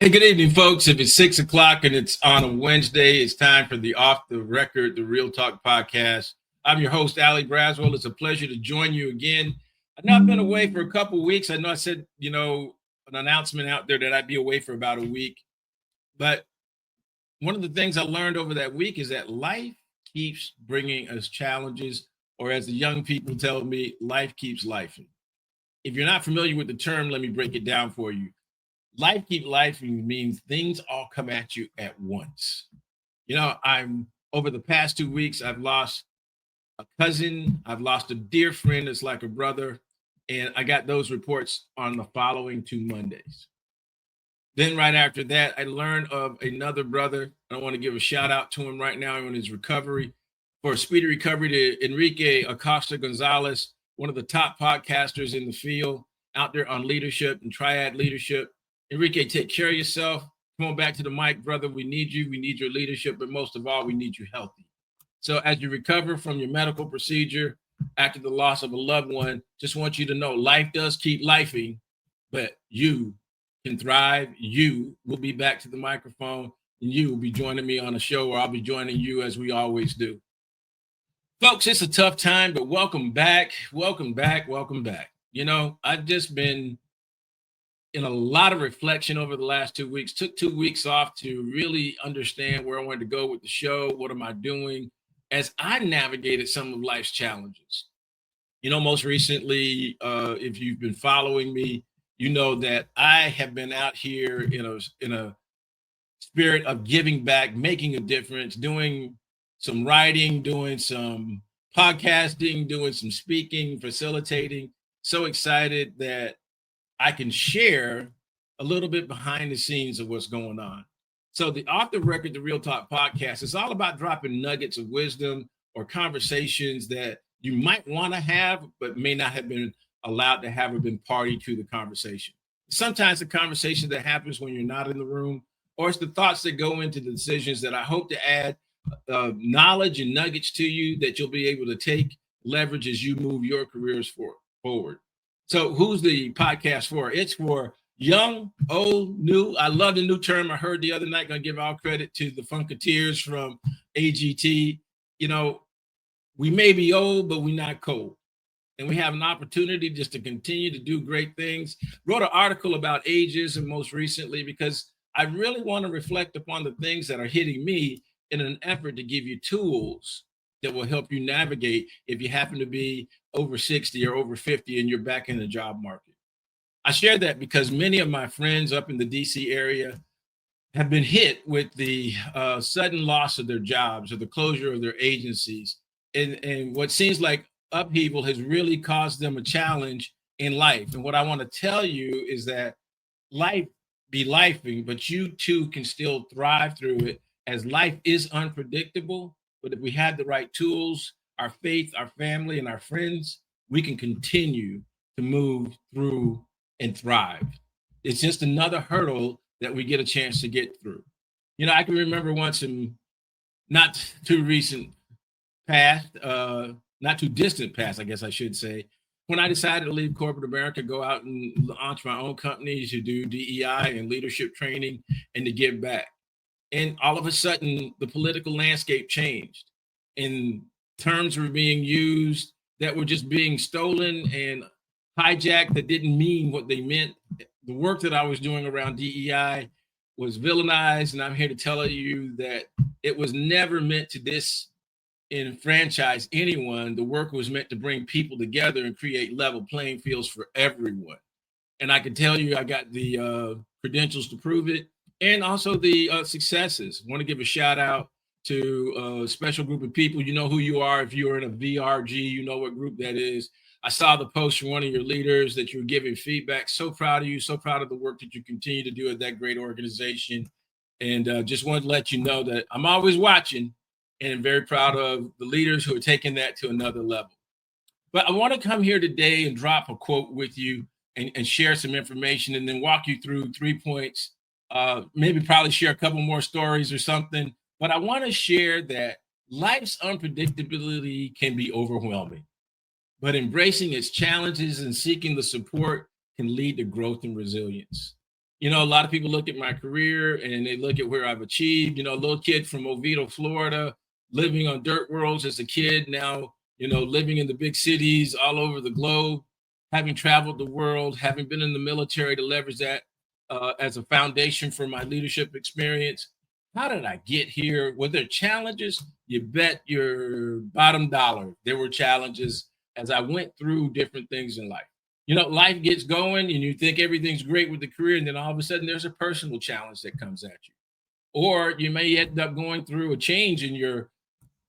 Hey, good evening, folks. If it's 6 o'clock and it's on a Wednesday, it's time for the Off the Record, the Real Talk podcast. I'm your host, Allie Braswell. It's a pleasure to join you again. I know I've been away for a couple of weeks. I know I said, an announcement out there that I'd be away for about a week. But one of the things I learned over that week is that life keeps bringing us challenges, or as the young people tell me, life keeps lifing. If you're not familiar with the term, let me break it down for you. Life keep life means things all come at you at once. I'm over the past 2 weeks, I've lost a cousin, I've lost a dear friend that's like a brother, and I got those reports on the following 2 Mondays. Then right after that, I learned of another brother. I want to give a shout out to him right now in his recovery, for a speedy recovery, to Enrique Acosta Gonzalez, one of the top podcasters in the field out there on leadership and triad leadership. Enrique, take care of yourself. Come on back to the mic, brother. We need you. We need your leadership, but most of all, we need you healthy. So as you recover from your medical procedure after the loss of a loved one, just want you to know life does keep lifing, but you can thrive. You will be back to the microphone, and you will be joining me on a show, or I'll be joining you as we always do. Folks, it's a tough time, but welcome back. Welcome back. Welcome back. I've just been in a lot of reflection over the last 2 weeks. Took 2 weeks off to really understand where I wanted to go with the show. What am I doing as I navigated some of life's challenges? Most recently, if you've been following me, you know that I have been out here in a spirit of giving back, making a difference, doing some writing, doing some podcasting, doing some speaking, facilitating. So excited that I can share a little bit behind the scenes of what's going on. So the Off the Record, the Real Talk podcast is all about dropping nuggets of wisdom or conversations that you might want to have, but may not have been allowed to have or been party to the conversation. Sometimes the conversation that happens when you're not in the room, or it's the thoughts that go into the decisions that I hope to add knowledge and nuggets to you that you'll be able to take, leverage as you move your careers forward. So who's the podcast for? It's for young, old, new. I love the new term I heard the other night. Going to give all credit to the Funketeers from AGT. We may be old, but we're not cold. And we have an opportunity just to continue to do great things. Wrote an article about ageism most recently because I really want to reflect upon the things that are hitting me in an effort to give you tools that will help you navigate if you happen to be over 60 or over 50 and you're back in the job market. I share that because many of my friends up in the DC area have been hit with the sudden loss of their jobs or the closure of their agencies. And what seems like upheaval has really caused them a challenge in life. And what I want to tell you is that life be lifing, but you too can still thrive through it, as life is unpredictable. But if we have the right tools, our faith, our family, and our friends, we can continue to move through and thrive. It's just another hurdle that we get a chance to get through. I can remember once in not too recent past, not too distant past, I guess I should say, when I decided to leave corporate America, go out and launch my own companies to do DEI and leadership training and to give back. And all of a sudden, the political landscape changed, and terms were being used that were just being stolen and hijacked that didn't mean what they meant. The work that I was doing around DEI was villainized, and I'm here to tell you that it was never meant to disenfranchise anyone. The work was meant to bring people together and create level playing fields for everyone. And I can tell you I got the credentials to prove it, and also the successes. I want to give a shout out to a special group of people. You know who you are. If you're in a VRG, you know what group that is. I saw the post from one of your leaders that you're giving feedback. So proud of you. So proud of the work that you continue to do at that great organization. And just wanted to let you know that I'm always watching, and I'm very proud of the leaders who are taking that to another level. But I want to come here today and drop a quote with you and share some information, and then walk you through 3 points. Maybe probably share a couple more stories or something. But I want to share that life's unpredictability can be overwhelming, but embracing its challenges and seeking the support can lead to growth and resilience. You know, a lot of people look at my career and they look at where I've achieved. You know, a little kid from Oviedo, Florida, living on dirt roads as a kid, now, you know, living in the big cities all over the globe, having traveled the world, having been in the military to leverage that as a foundation for my leadership experience. How did I get here? Were there challenges? You bet your bottom dollar there were challenges as I went through different things in life. You know, life gets going and you think everything's great with the career, and then all of a sudden there's a personal challenge that comes at you. Or you may end up going through a change in your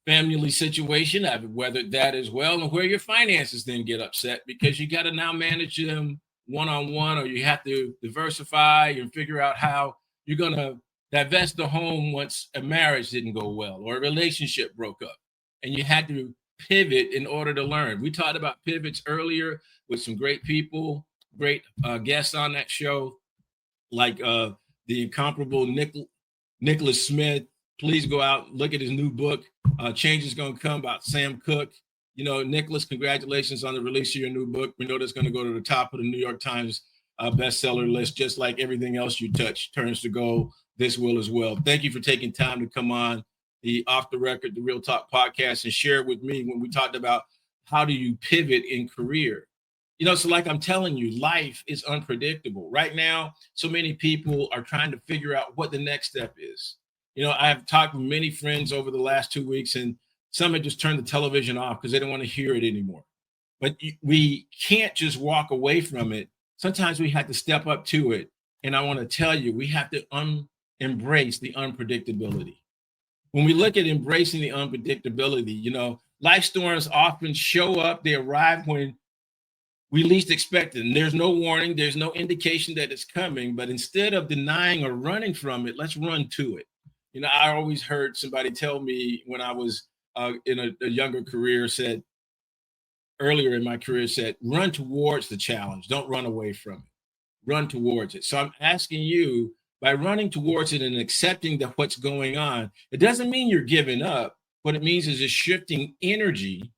family situation. I've weathered that as well, and where your finances then get upset because you got to now manage them one on one, or you have to diversify and figure out how you're going to divest the home once a marriage didn't go well or a relationship broke up. And you had to pivot in order to learn. We talked about pivots earlier with some great people, great guests on that show, like the incomparable Nicholas Smith. Please go out, look at his new book, Change is Going to Come, about Sam Cooke. You know, Nicholas, congratulations on the release of your new book. We know that's going to go to the top of the New York Times bestseller list, just like everything else you touch turns to gold. This will as well. Thank you for taking time to come on the Off the Record, the Real Talk podcast, and share with me when we talked about how do you pivot in career. You know, so like I'm telling you, life is unpredictable. Right now, so many people are trying to figure out what the next step is. You know, I've talked with many friends over the last 2 weeks, and some have just turned the television off because they don't want to hear it anymore. But we can't just walk away from it. Sometimes we have to step up to it. And I want to tell you, we have to embrace the unpredictability. When we look at embracing the unpredictability, you know, life storms often show up, they arrive when we least expect it. And there's no warning, there's no indication that it's coming. But instead of denying or running from it, let's run to it. You know, I always heard somebody tell me when I was in a younger career, said earlier in my career, said, run towards the challenge, don't run away from it, run towards it. So I'm asking you, by running towards it and accepting that what's going on, it doesn't mean you're giving up. What it means is it's shifting energy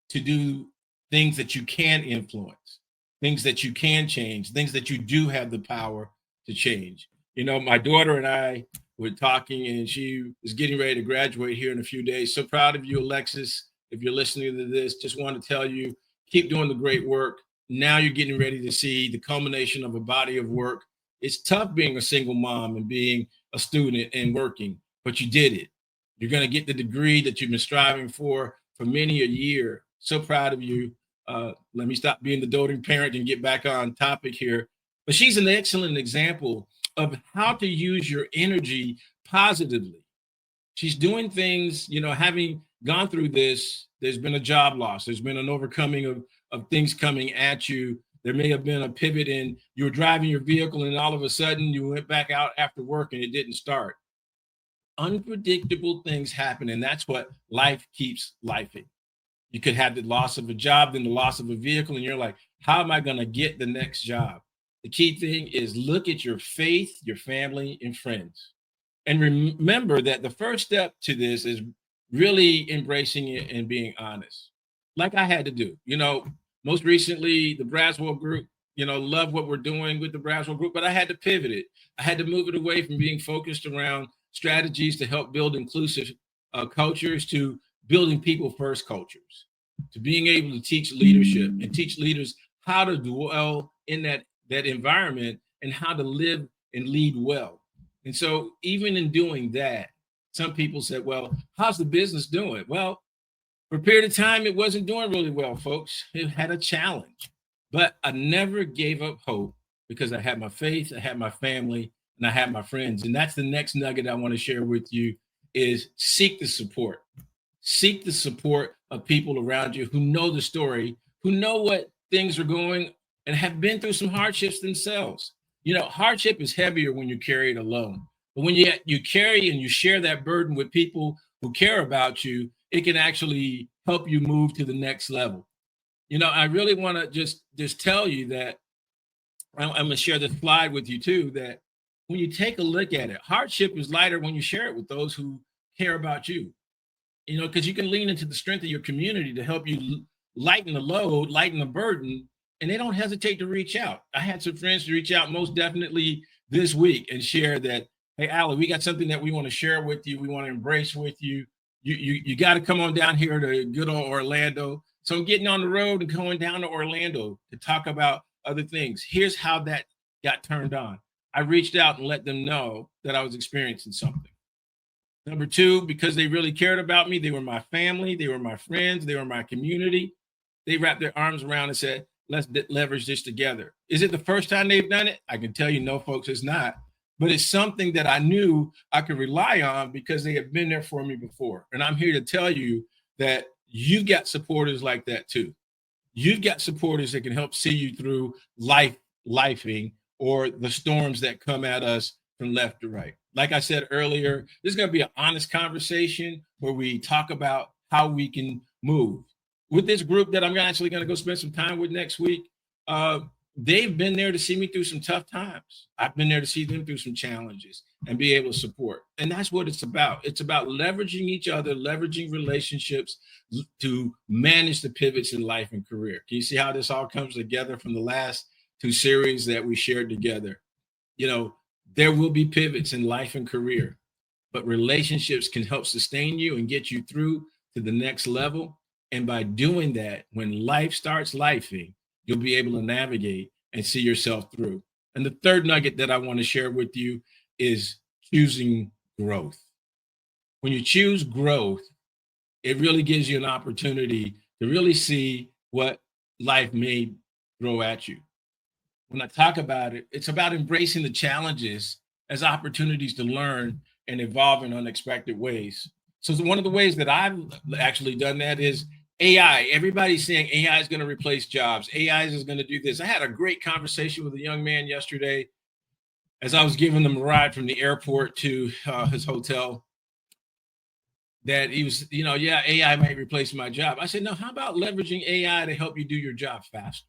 to do things that you can influence, things that you can change, things that you do have the power to change. You know, my daughter and I were talking, and she is getting ready to graduate here in a few days. So proud of you, Alexis. If you're listening to this, just want to tell you, keep doing the great work. Now you're getting ready to see the culmination of a body of work. It's tough being a single mom and being a student and working, but you did it. You're going to get the degree that you've been striving for many a year. So proud of you. Let me stop being the doting parent and get back on topic here. But she's an excellent example of how to use your energy positively. She's doing things, you know, having gone through this, there's been a job loss. There's been an overcoming of things coming at you. There may have been a pivot in you were driving your vehicle and all of a sudden you went back out after work and it didn't start. Unpredictable things happen, and that's what life keeps lifing. You could have the loss of a job, then the loss of a vehicle, and you're like, how am I going to get the next job? The key thing is look at your faith, your family, and friends. And remember that the first step to this is really embracing it and being honest, like I had to do. You know, most recently, the Braswell group, you know, love what we're doing with the Braswell group, but I had to pivot it. I had to move it away from being focused around strategies to help build inclusive cultures to building people first cultures, to being able to teach leadership and teach leaders how to dwell in that environment and how to live and lead well. And so even in doing that, some people said, well, how's the business doing? Well, for a period of time, it wasn't doing really well, folks. It had a challenge, but I never gave up hope because I had my faith, I had my family, and I had my friends. And that's the next nugget I want to share with you is seek the support. Seek the support of people around you who know the story, who know what things are going and have been through some hardships themselves. You know, hardship is heavier when you carry it alone. But when you carry and you share that burden with people who care about you, it can actually help you move to the next level. You know, I really want to just tell you that I'm going to share this slide with you too, that when you take a look at it, hardship is lighter when you share it with those who care about you. You know, because you can lean into the strength of your community to help you lighten the load, lighten the burden, and they don't hesitate to reach out. I had some friends to reach out, most definitely this week and share that, hey, Allie, we got something that we want to share with you. We want to embrace with you. You got to come on down here to good old Orlando. So I'm getting on the road and going down to Orlando to talk about other things. Here's how that got turned on. I reached out and let them know that I was experiencing something. Number two, because they really cared about me, they were my family, they were my friends, they were my community. They wrapped their arms around and said, let's leverage this together. Is it the first time they've done it? I can tell you, no, folks, it's not. But it's something that I knew I could rely on because they have been there for me before. And I'm here to tell you that you've got supporters like that too. You've got supporters that can help see you through lifing, or the storms that come at us from left to right. Like I said earlier, this is going to be an honest conversation where we talk about how we can move. With this group that I'm actually going to go spend some time with next week, they've been there to see me through some tough times. I've been there to see them through some challenges and be able to support. And that's what it's about. It's about leveraging each other, leveraging relationships to manage the pivots in life and career. Can you see how this all comes together from the last two series that we shared together? You know, there will be pivots in life and career, but relationships can help sustain you and get you through to the next level. And by doing that, when life starts lifing, you'll be able to navigate and see yourself through. And the third nugget that I want to share with you is choosing growth. When you choose growth, it really gives you an opportunity to really see what life may throw at you. When I talk about it, it's about embracing the challenges as opportunities to learn and evolve in unexpected ways. So one of the ways that I've actually done that is AI. Everybody's saying AI is going to replace jobs. AI is going to do this. I had a great conversation with a young man yesterday as I was giving him a ride from the airport to his hotel, that he was, yeah, AI might replace my job. I said, no, how about leveraging AI to help you do your job faster,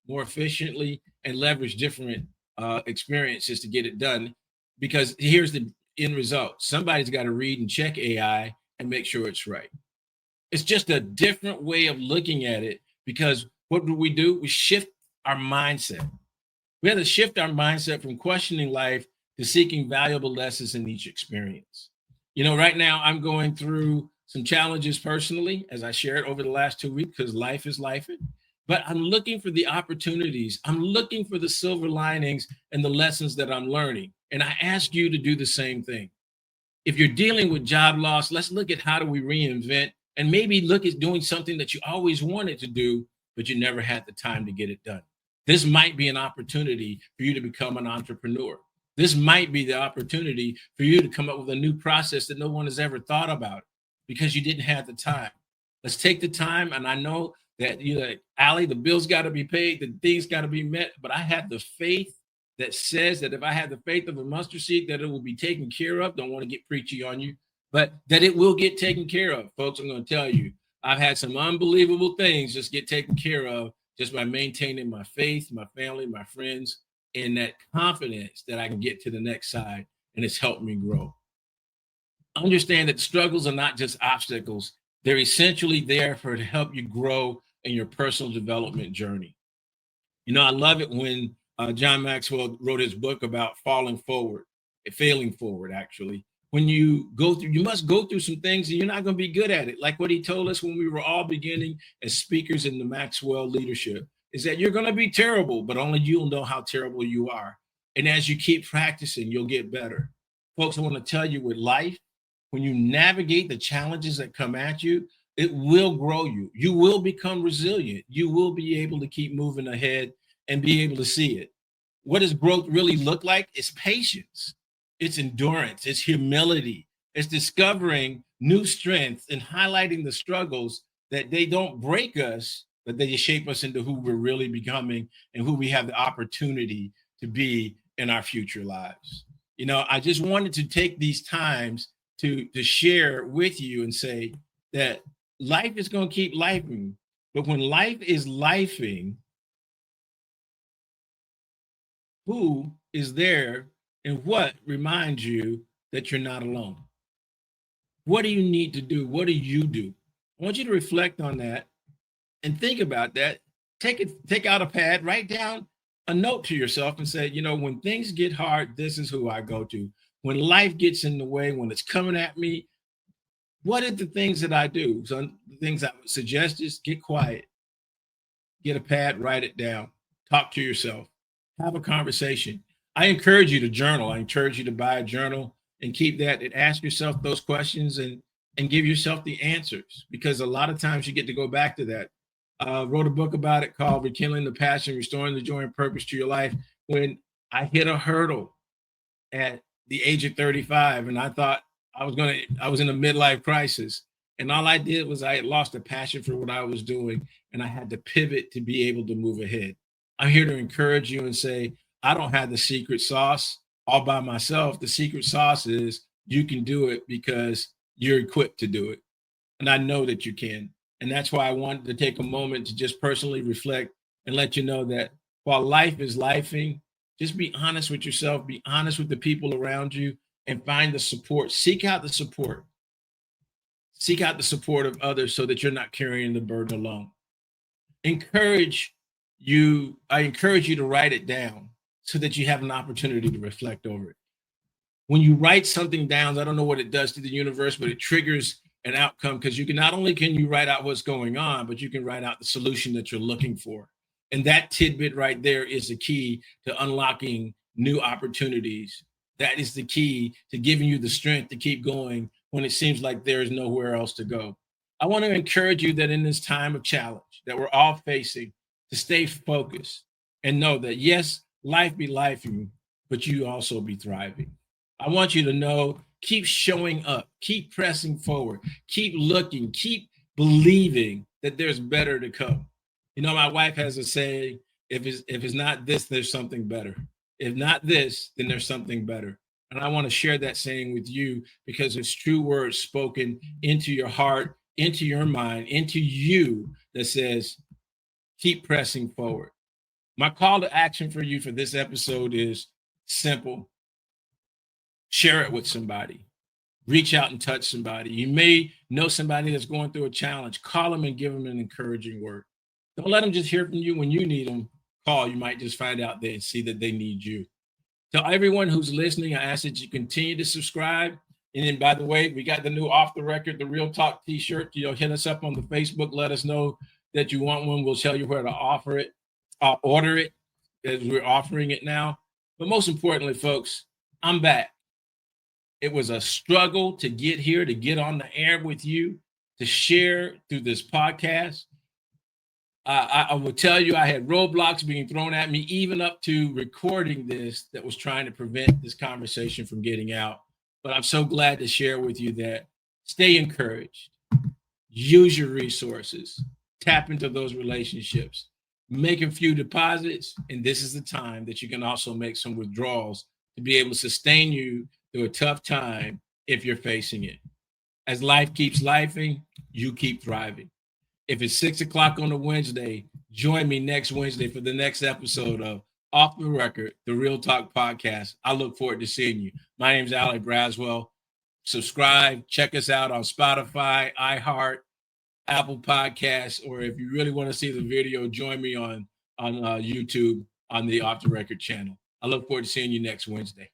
more efficiently, and leverage different experiences to get it done? Because here's the end result. Somebody's got to read and check AI and make sure it's right. It's just a different way of looking at it, because what do? We shift our mindset. We have to shift our mindset from questioning life to seeking valuable lessons in each experience. Right now I'm going through some challenges personally, as I shared over the last 2 weeks, because life is life. But I'm looking for the opportunities. I'm looking for the silver linings and the lessons that I'm learning. And I ask you to do the same thing. If you're dealing with job loss, let's look at how do we reinvent, and maybe look at doing something that you always wanted to do, but you never had the time to get it done. This might be an opportunity for you to become an entrepreneur. This might be the opportunity for you to come up with a new process that no one has ever thought about because you didn't have the time. Let's take the time. And I know that, Allie, the bills got to be paid, the things got to be met, but I have the faith that says that if I have the faith of a mustard seed, that it will be taken care of. Don't want to get preachy on you, but that it will get taken care of. Folks, I'm going to tell you, I've had some unbelievable things just get taken care of just by maintaining my faith, my family, my friends, and that confidence that I can get to the next side. And it's helped me grow. Understand that struggles are not just obstacles. They're essentially there to help you grow in your personal development journey. I love it when John Maxwell wrote his book about failing forward, actually. When you must go through some things and you're not going to be good at it. Like what he told us when we were all beginning as speakers in the Maxwell leadership, is that you're going to be terrible, but only you'll know how terrible you are. And as you keep practicing, you'll get better. Folks, I want to tell you, with life, when you navigate the challenges that come at you, it will grow you. You will become resilient. You will be able to keep moving ahead and be able to see it. What does growth really look like? It's patience. It's endurance. It's humility. It's discovering new strengths and highlighting the struggles that they don't break us, but they shape us into who we're really becoming and who we have the opportunity to be in our future lives. I just wanted to take these times to share with you and say that life is going to keep lifing, but when life is lifing, who is there and what reminds you that you're not alone? What do you need to do? What do you do? I want you to reflect on that and think about that. Take out a pad, write down a note to yourself and say, when things get hard, this is who I go to. When life gets in the way, when it's coming at me, what are the things that I do? So the things I would suggest is get quiet, get a pad, write it down, talk to yourself, have a conversation. I encourage you to journal. I encourage you to buy a journal and keep that and ask yourself those questions and give yourself the answers, because a lot of times you get to go back to that. Wrote a book about it called Rekindling the Passion, Restoring the Joy and Purpose to Your Life. When I hit a hurdle at the age of 35, and I thought I was in a midlife crisis. And all I did was I had lost a passion for what I was doing, and I had to pivot to be able to move ahead. I'm here to encourage you and say, I don't have the secret sauce all by myself. The secret sauce is you can do it because you're equipped to do it. And I know that you can. And that's why I wanted to take a moment to just personally reflect and let you know that while life is lifing, just be honest with yourself, be honest with the people around you, and find the support. Seek out the support. Seek out the support of others so that you're not carrying the burden alone. I encourage you to write it down so that you have an opportunity to reflect over it. When you write something down, I don't know what it does to the universe, but it triggers an outcome, because you can not only can you write out what's going on, but you can write out the solution that you're looking for. And that tidbit right there is the key to unlocking new opportunities. That is the key to giving you the strength to keep going when it seems like there is nowhere else to go. I want to encourage you that in this time of challenge that we're all facing, to stay focused and know that, yes, life be lifing, but you also be thriving. I want you to know, keep showing up, keep pressing forward, keep looking, keep believing that there's better to come. My wife has a saying, if it's not this, there's something better. If not this, then there's something better. And I want to share that saying with you because it's true words spoken into your heart, into your mind, into you, that says, keep pressing forward. My call to action for you for this episode is simple. Share it with somebody. Reach out and touch somebody. You may know somebody that's going through a challenge. Call them and give them an encouraging word. Don't let them just hear from you when you need them. Call. You might just find out they see that they need you. To everyone who's listening, I ask that you continue to subscribe. And then, by the way, we got the new Off the Record, the Real Talk t-shirt. Hit us up on the Facebook. Let us know that you want one. We'll tell you where to order it, as we're offering it now. But most importantly, folks, I'm back. It was a struggle to get here, to get on the air with you, to share through this podcast. I will tell you, I had roadblocks being thrown at me, even up to recording this, that was trying to prevent this conversation from getting out. But I'm so glad to share with you that stay encouraged, use your resources, tap into those relationships, make a few deposits, and this is the time that you can also make some withdrawals to be able to sustain you through a tough time if you're facing it. As life keeps lifing, you keep thriving. If it's 6 o'clock on a Wednesday, join me next Wednesday for the next episode of Off the Record, the Real Talk podcast. I look forward to seeing you. My name is Allie Braswell. Subscribe, check us out on Spotify, iHeart, Apple Podcasts, or if you really want to see the video, join me on YouTube on the Off the Record channel. I look forward to seeing you next Wednesday.